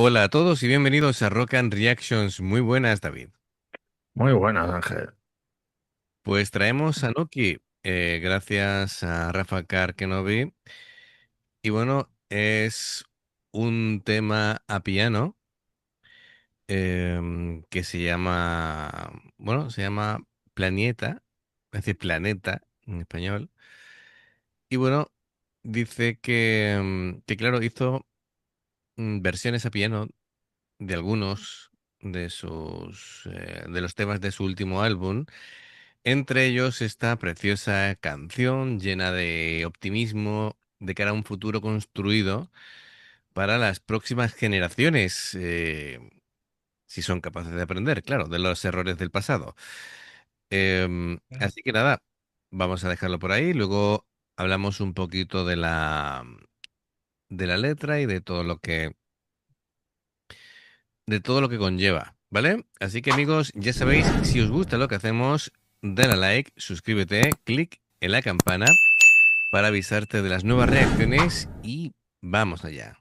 Hola a todos y bienvenidos a Rock and Reactions. Muy buenas, David. Muy buenas, Ángel. Pues traemos a Nuki, gracias a Rafa Kenobi. Y bueno, es un tema a piano que se llama, bueno, se llama Planeta, es decir, Planeta en español. Y bueno, dice que claro, hizo versiones a piano de algunos de los temas de su último álbum. Entre ellos esta preciosa canción llena de optimismo de cara a un futuro construido para las próximas generaciones, si son capaces de aprender, claro, de los errores del pasado. Así que nada, vamos a dejarlo por ahí. Luego hablamos un poquito de la letra y de todo lo que conlleva, ¿vale? Así que amigos, ya sabéis, si os gusta lo que hacemos, dale a like, suscríbete, clic en la campana para avisarte de las nuevas reacciones y vamos allá.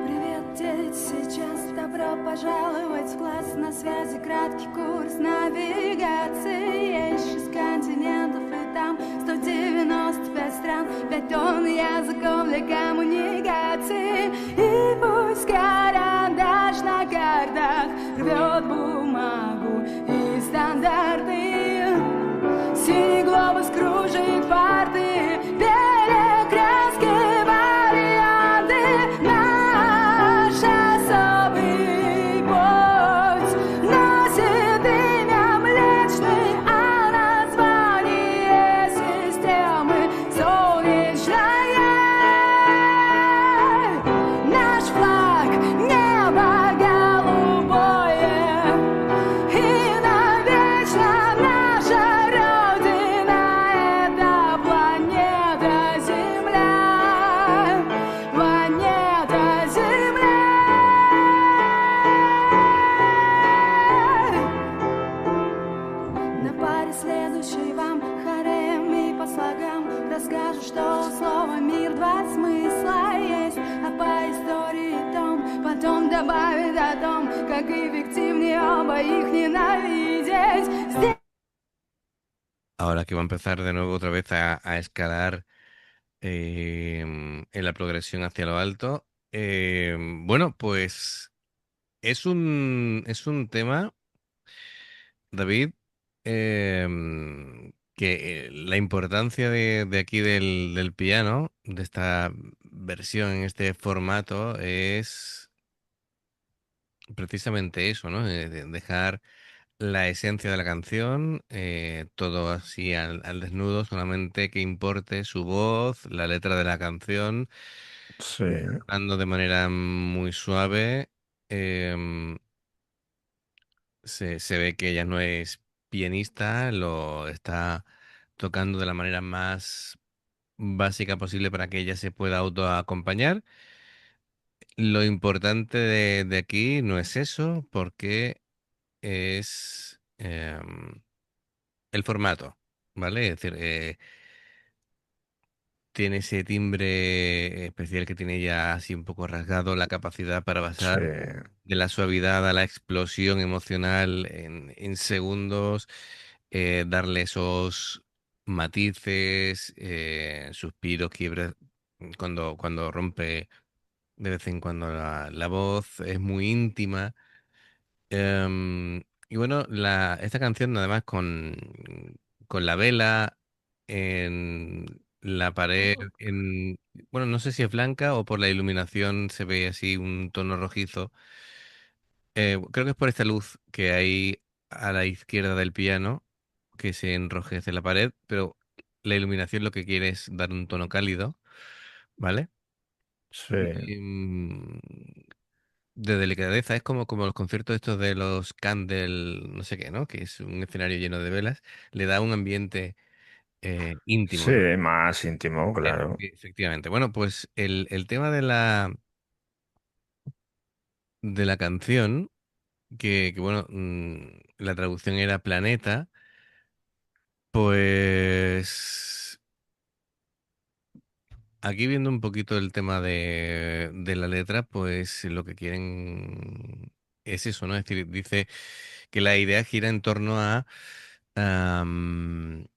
Привет, дети, сейчас добро пожаловать в класс. На связи краткий курс навигации. Есть 6 континентов и там 195 стран, 5 тонн языков для коммуникации. И пусть карандаш на картах рвет бумагу и стандарты. Синий глобус кружит парты, перекраски, варианты. Наш особый путь носит имя Млечный, а название системы солнечная. Наш флаг небо голубое, и навечно наша Родина — это планета Земля, планета Земля. На паре следующий вам харем и по слогам расскажу, что у слова «мир» два смысла есть, а по истории том потом добавит о том, как эффективнее оба их ненавидеть. Здесь Ahora que va a empezar de nuevo otra vez a escalar en la progresión hacia lo alto. Bueno, pues es un tema, David, que la importancia de aquí del piano, de esta versión en este formato, es precisamente eso, ¿no? De dejar la esencia de la canción, todo así al desnudo, solamente que importe su voz, la letra de la canción, Sí, hablando de manera muy suave. em, se ve que ella no es pianista, lo está tocando de la manera más básica posible para que ella se pueda autoacompañar. Lo importante de aquí no es eso, porque es el formato, ¿vale? Es decir, tiene ese timbre especial que tiene ya así un poco rasgado, la capacidad para sí, pasar de la suavidad a la explosión emocional en segundos, darle esos matices, suspiros, quiebres, cuando rompe de vez en cuando la voz, es muy íntima. Y bueno, esta canción además con la vela en la pared, bueno, no sé si es blanca o por la iluminación se ve así un tono rojizo. Creo que es por esta luz que hay a la izquierda del piano que se enrojece la pared, pero la iluminación lo que quiere es dar un tono cálido, ¿vale? Sí, Y, de delicadeza, es como los conciertos estos de los Candle, no sé qué, ¿no? Que es un escenario lleno de velas, le da un ambiente sí, íntimo, ¿no? más íntimo, claro. Efectivamente. Bueno, pues el tema de la canción, que bueno, la traducción era planeta, pues aquí viendo un poquito el tema de la letra, pues lo que quieren es eso, ¿no? Es decir, dice que la idea gira en torno a,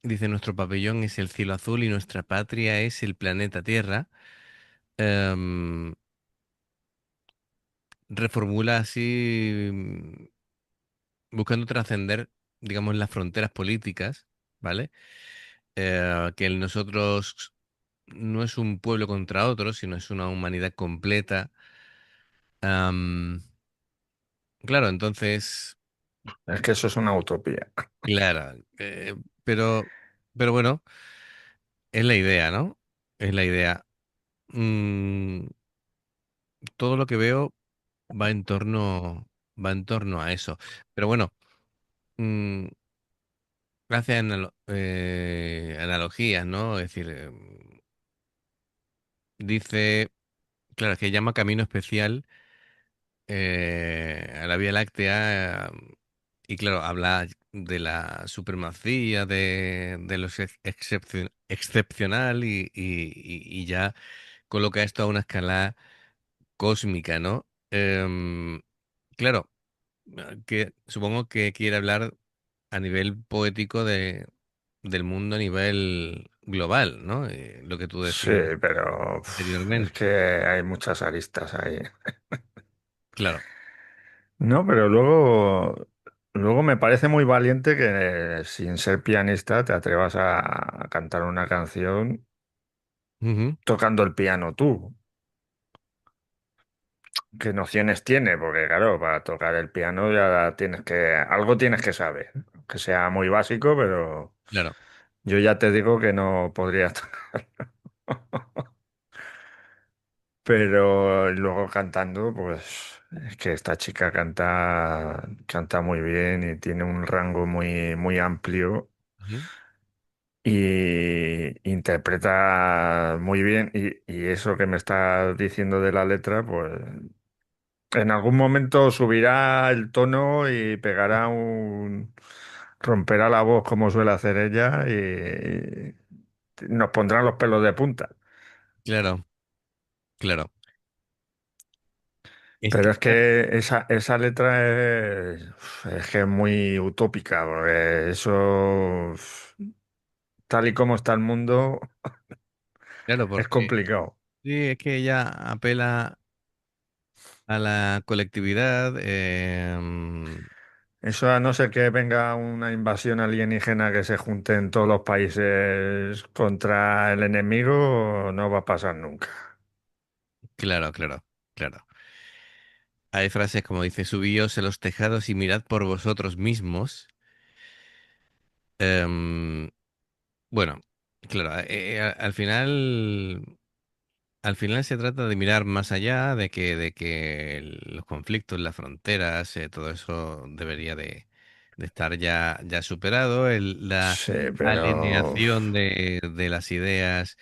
dice, nuestro pabellón es el cielo azul y nuestra patria es el planeta Tierra. Am, Reformula así, buscando trascender, digamos, las fronteras políticas, ¿vale? Que el nosotros no es un pueblo contra otro, sino es una humanidad completa. Am, claro, entonces, Es que eso es una utopía. claro, pero, pero bueno, es la idea, ¿no? Es la idea. Mm, todo lo que veo va en torno a eso. Pero bueno, mm, hace analogías, ¿no? Es decir, dice, claro, es que llama camino especial a la Vía Láctea, y claro, habla de la supremacía, de lo excepcional y ya coloca esto a una escala cósmica, ¿no? Claro, que supongo que quiere hablar a nivel poético del mundo a nivel global, ¿no? Lo que tú Sí, decías pero es anteriormente. que hay muchas aristas ahí. Claro. No, pero luego me parece muy valiente que sin ser pianista te atrevas a cantar una canción Ujú. tocando el piano tú. ¿Qué nociones tiene? Porque claro, para tocar el piano ya algo tienes que saber. Que sea muy básico, pero Claro. yo ya te digo que no podría tocar. Pero luego cantando, pues es que esta chica canta muy bien y tiene un rango muy amplio Ujú. y interpreta muy bien. Y eso que me estás diciendo de la letra, pues en algún momento subirá el tono y romperá la voz como suele hacer ella y nos pondrán los pelos de punta. Claro, claro. Es que, Pero es que esa letra es que es muy utópica, porque eso, tal y como está el mundo, claro, es porque complicado. sí, es que ella apela a la colectividad. Eso a no ser que venga una invasión alienígena que se junten todos los países contra el enemigo, no va a pasar nunca. Claro, claro, claro. Hay frases como dice, subíos a los tejados y mirad por vosotros mismos. Em, bueno, claro, al final se trata de mirar más allá, de que los conflictos, las fronteras, todo eso debería de estar ya superado. La Sí, pero alineación de las ideas,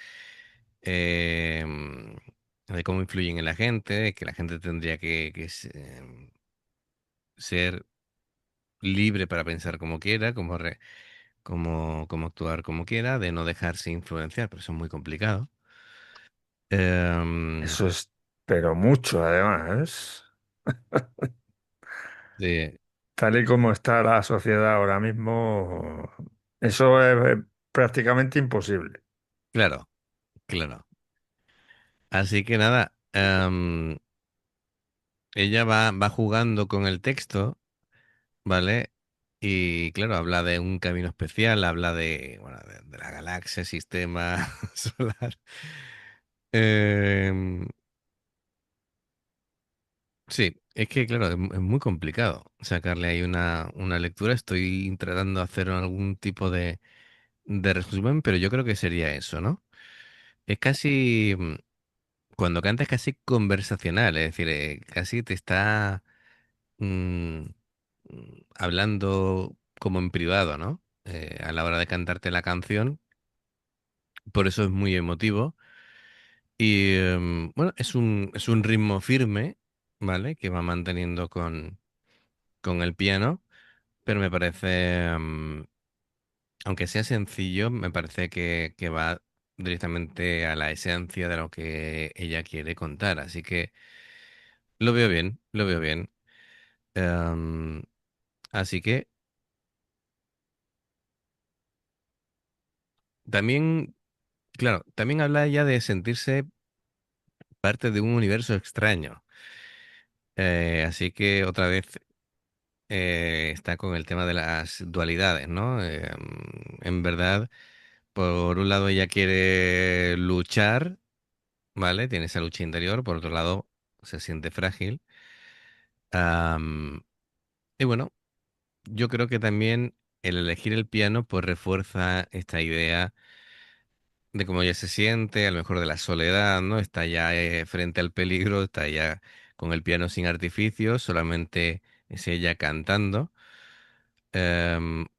em, de cómo influyen en la gente, de que la gente tendría que ser libre para pensar como quiera, como actuar como quiera, de no dejarse influenciar, pero eso es muy complicado. Em, eso es, pero mucho además. de, Tal y como está la sociedad ahora mismo, eso es prácticamente imposible. claro, claro. Así que nada, ella va jugando con el texto, ¿vale? Y claro, habla de un camino especial, habla de, bueno, de la galaxia, sistema solar. Em, sí, es que claro, es muy complicado sacarle ahí una lectura. Estoy tratando de hacer algún tipo de resumen, pero yo creo que sería eso, ¿no? Es casi, cuando canta es casi conversacional, es decir, casi te está mm, hablando como en privado, ¿no? A la hora de cantarte la canción, por eso es muy emotivo. Y bueno, es un ritmo firme, ¿vale? Que va manteniendo con el piano, pero me parece, aunque sea sencillo, me parece que va directamente a la esencia de lo que ella quiere contar. Así que lo veo bien, lo veo bien. Em, Así que también, claro, también habla ya de sentirse parte de un universo extraño. Así que otra vez está con el tema de las dualidades, ¿no? En verdad, por un lado ella quiere luchar, ¿vale? Tiene esa lucha interior, por otro lado se siente frágil. Am, y bueno, yo creo que también el elegir el piano pues refuerza esta idea de cómo ella se siente, a lo mejor de la soledad, ¿no? Está ya frente al peligro, está ya con el piano sin artificios, solamente es ella cantando.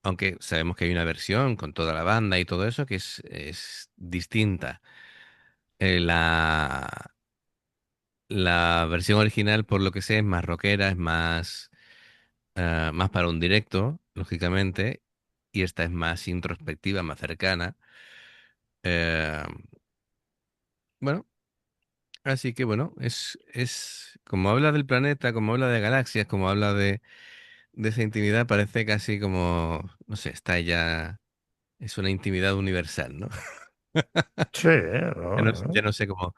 Aunque sabemos que hay una versión con toda la banda y todo eso que es distinta. La versión original, por lo que sé, es más rockera, es más, más para un directo, lógicamente, y esta es más introspectiva, más cercana. Em, bueno, así que bueno, es como habla del planeta, como habla de galaxias, como habla de esa intimidad, parece casi como, no sé, está ya, es una intimidad universal, ¿no? Sí, no, Ya no. no sé cómo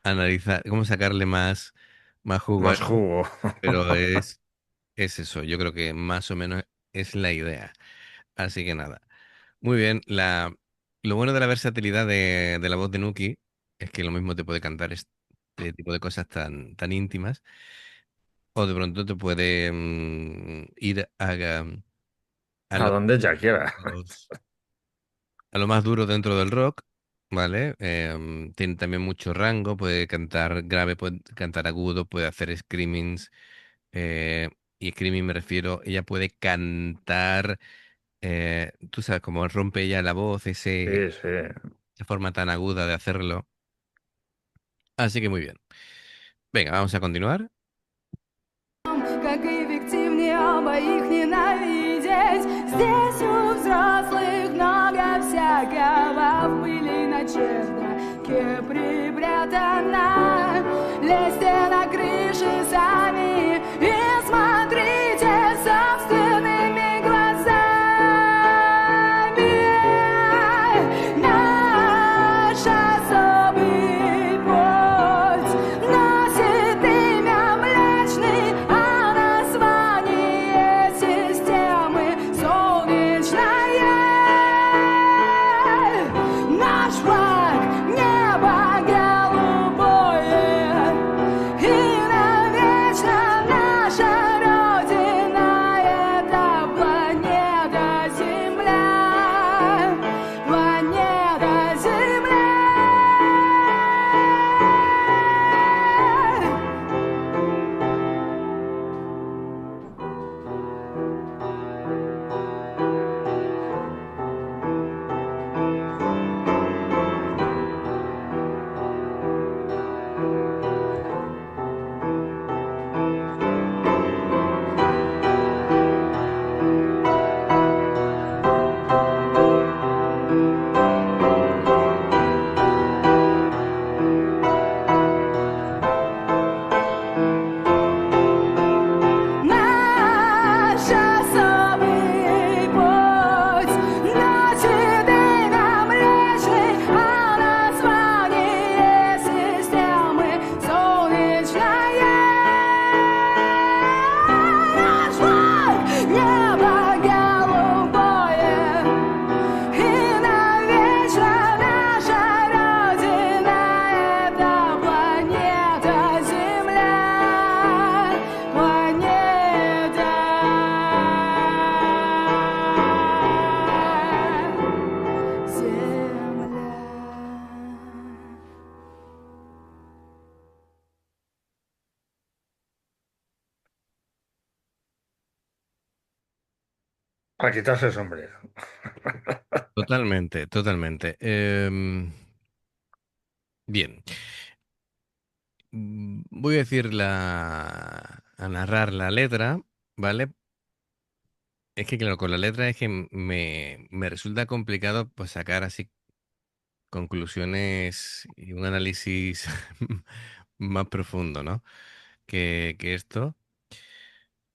analizar, cómo sacarle más jugo a Más esto, jugo. pero es eso, yo creo que más o menos es la idea. Así que nada, muy bien, lo bueno de la versatilidad de la voz de Nuki es que lo mismo te puede cantar este tipo de cosas tan íntimas, o de pronto te puede ir a A lo, donde ella quiera. a lo más duro dentro del rock, ¿vale? Tiene también mucho rango, puede cantar grave, puede cantar agudo, puede hacer screamings, y screaming me refiero, ella puede cantar, tú sabes, como rompe ella la voz, Sí, sí. esa forma tan aguda de hacerlo. Así que muy bien. Venga, vamos a continuar. Как эффективнее обоих ненавидеть. Здесь у взрослых много всякого в пыли на чердаке припрятано. Лезьте на крыши сами и смотрите собственными глазами. Наш особый путь носит имя Млечный, а название системы солнечное. Наш флаг небо голубое и навечно A quitarse el sombrero. Totalmente, totalmente. Bien. Voy a decir a narrar la letra, ¿vale? Es que, claro, con la letra es que me resulta complicado pues sacar así conclusiones y un análisis más profundo, ¿no? Que esto.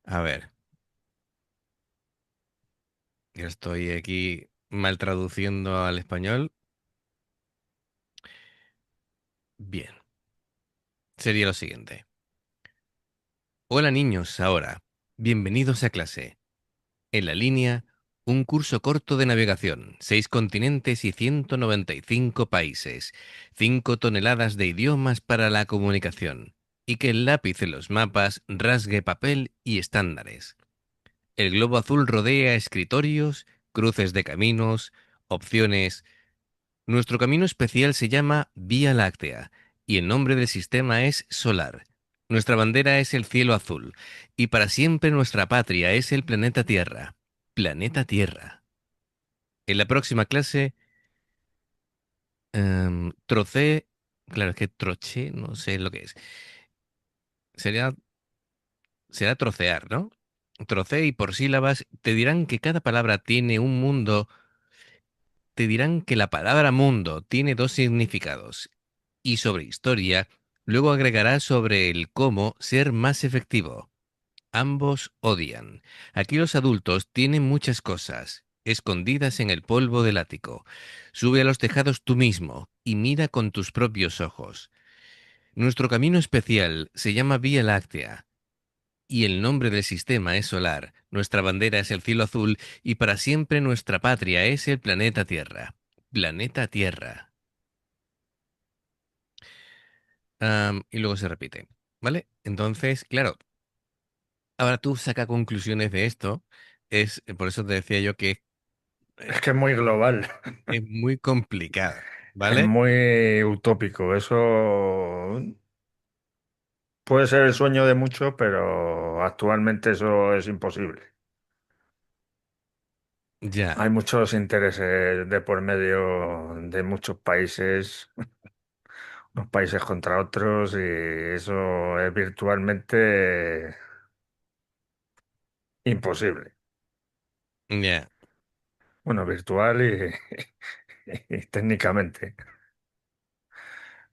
A ver, yo estoy aquí mal traduciendo al español. Bien, sería lo siguiente. Hola niños, ahora. Bienvenidos a clase. En la línea, un curso corto de navegación, 6 continentes y 195 países, 5 toneladas de idiomas para la comunicación, y que el lápiz en los mapas rasgue papel y estándares. El globo azul rodea escritorios, cruces de caminos, opciones. Nuestro camino especial se llama Vía Láctea, y el nombre del sistema es Solar. Nuestra bandera es el cielo azul, y para siempre nuestra patria es el planeta Tierra. Planeta Tierra. En la próxima clase, trocé, claro, es que troché, no sé lo que es. Sería, será trocear, ¿no? Trocé y por sílabas te dirán que cada palabra tiene un mundo, te dirán que la palabra mundo tiene dos significados. Y sobre historia, luego agregará sobre el cómo ser más efectivo. Ambos odian. Aquí los adultos tienen muchas cosas, escondidas en el polvo del ático. Sube a los tejados tú mismo y mira con tus propios ojos. Nuestro camino especial se llama Vía Láctea, y el nombre del sistema es solar. Nuestra bandera es el cielo azul, y para siempre nuestra patria es el planeta Tierra. Planeta Tierra. Y luego se repite. ¿Vale? Entonces, claro, ahora tú saca conclusiones de esto. Por eso te decía yo que Es eh, que es muy global, es muy complicado, es ¿vale? muy utópico. Eso puede ser el sueño de muchos, pero actualmente eso es imposible. Ya, Hay muchos intereses de por medio de muchos países, unos países contra otros, y eso es virtualmente imposible. ya. Bueno, virtual y, y técnicamente.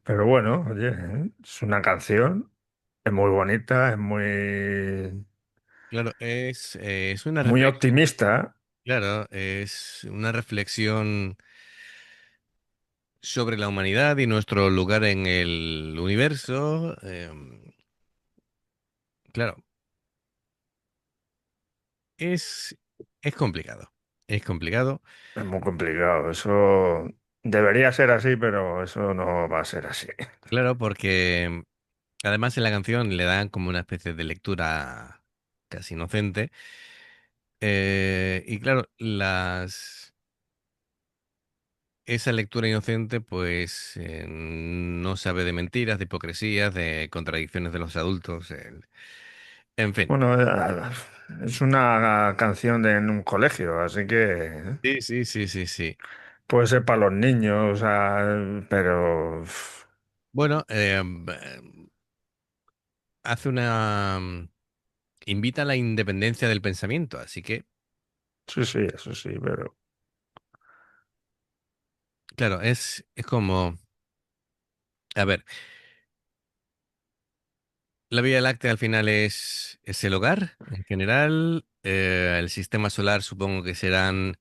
Pero bueno, oye, es una canción, es muy bonita, es Claro, es una muy reflexión, optimista. claro, es una reflexión sobre la humanidad y nuestro lugar en el universo. Claro, es, es complicado. Es complicado, Es muy complicado. Eso debería ser así, pero eso no va a ser así. claro, porque además en la canción le dan como una especie de lectura casi inocente. Y claro, esa lectura inocente pues no sabe de mentiras, de hipocresías, de contradicciones de los adultos. En fin. Bueno, es una canción en un colegio, así que Sí, sí, sí, sí, sí. puede ser para los niños, o sea, pero Bueno, hace invita a la independencia del pensamiento, así que, sí, sí, eso sí, pero claro, es como, a ver, la Vía Láctea al final es el hogar en general. El sistema solar supongo que serán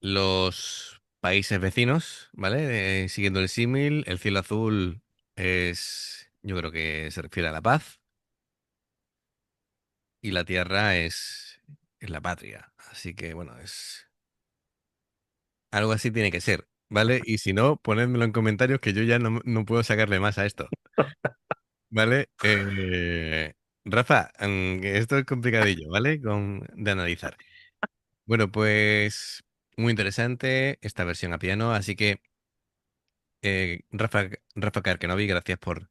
los países vecinos, ¿vale? Siguiendo el símil, el cielo azul yo creo que se refiere a la paz, y la tierra es la patria. Así que, bueno, algo así tiene que ser, ¿vale? Y si no, ponedmelo en comentarios que yo ya no puedo sacarle más a esto, ¿vale? Rafa, que esto es complicadillo, ¿vale? De analizar. Bueno, pues muy interesante esta versión a piano, así que Rafa Karkenovi, gracias por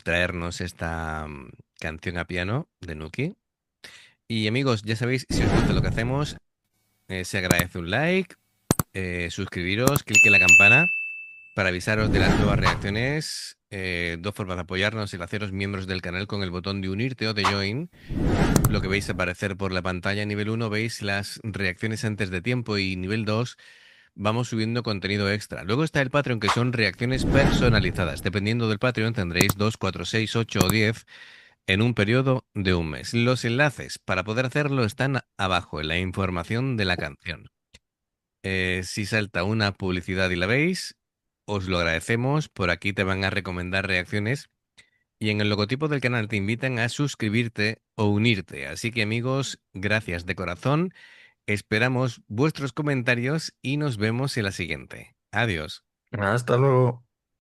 traernos esta canción a piano de Nuki. Y amigos, ya sabéis, si os gusta lo que hacemos, se agradece un like, suscribiros, clic en la campana para avisaros de las nuevas reacciones. Dos formas de apoyarnos: el haceros miembros del canal con el botón de unirte o de join. Lo que veis aparecer por la pantalla. Nivel 1 veis las reacciones antes de tiempo, y nivel 2 vamos subiendo contenido extra. Luego está el Patreon, que son reacciones personalizadas. Dependiendo del Patreon tendréis 2, 4, 6, 8 o 10 en un periodo de un mes. Los enlaces para poder hacerlo están abajo en la información de la canción. Si salta una publicidad y la veis, os lo agradecemos. Por aquí te van a recomendar reacciones y en el logotipo del canal te invitan a suscribirte o unirte. Así que amigos, gracias de corazón. Esperamos vuestros comentarios y nos vemos en la siguiente. Adiós. Hasta luego.